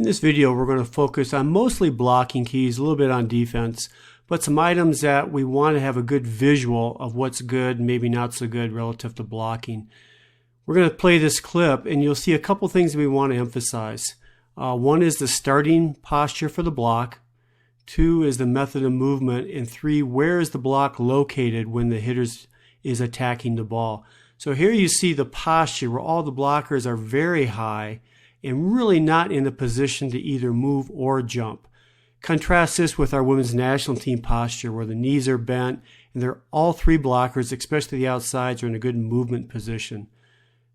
In this video, we're going to focus on mostly blocking keys, a little bit on defense, but some items that we want to have a good visual of what's good and maybe not so good relative to blocking. We're going to play this clip and you'll see a couple things we want to emphasize. One is the starting posture for the block. 2 is the method of movement. And 3, where is the block located when the hitter is attacking the ball. So here you see the posture where all the blockers are very high and really not in a position to either move or jump. Contrast this with our women's national team posture where the knees are bent and they're all 3 blockers, especially the outsides, are in a good movement position.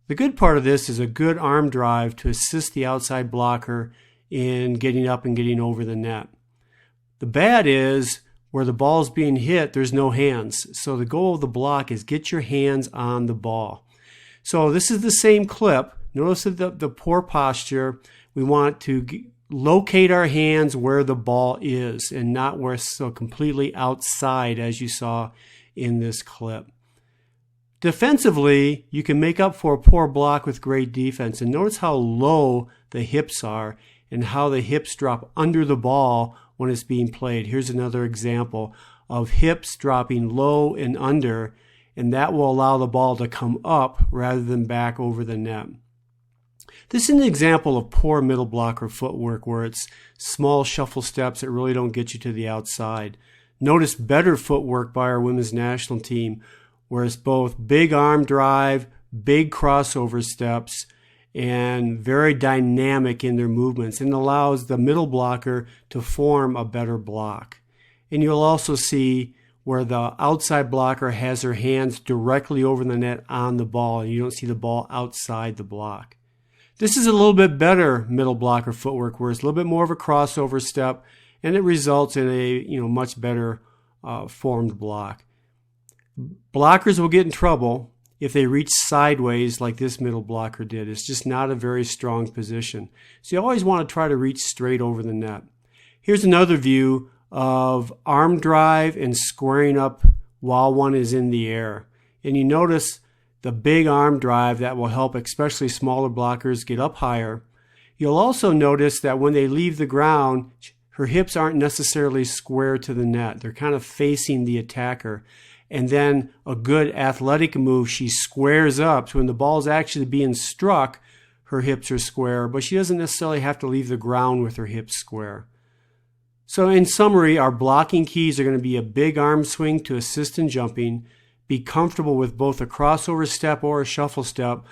The good part of this is a good arm drive to assist the outside blocker in getting up and getting over the net. The bad is where the ball is being hit, there's no hands. So the goal of the block is get your hands on the ball. So this is the same clip. Notice that the poor posture, we want to locate our hands where the ball is and not where it's so completely outside as you saw in this clip. Defensively, you can make up for a poor block with great defense. And notice how low the hips are and how the hips drop under the ball when it's being played. Here's another example of hips dropping low and under, and that will allow the ball to come up rather than back over the net. This is an example of poor middle blocker footwork where it's small shuffle steps that really don't get you to the outside. Notice better footwork by our women's national team where it's both big arm drive, big crossover steps, and very dynamic in their movements, and allows the middle blocker to form a better block. And you'll also see where the outside blocker has her hands directly over the net on the ball, and you don't see the ball outside the block. This is a little bit better middle blocker footwork where it's a little bit more of a crossover step, and it results in a much better formed block. Blockers will get in trouble if they reach sideways like this middle blocker did. It's just not a very strong position. So you always want to try to reach straight over the net. Here's another view of arm drive and squaring up while one is in the air. And you notice the big arm drive that will help especially smaller blockers get up higher. You'll also notice that when they leave the ground, her hips aren't necessarily square to the net. They're kind of facing the attacker. And then a good athletic move, she squares up. So when the ball is actually being struck, her hips are square, but she doesn't necessarily have to leave the ground with her hips square. So in summary, our blocking keys are going to be a big arm swing to assist in jumping, be comfortable with both a crossover step or a shuffle step.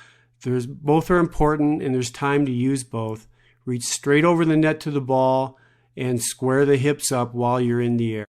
Both are important and there's time to use both. Reach straight over the net to the ball and square the hips up while you're in the air.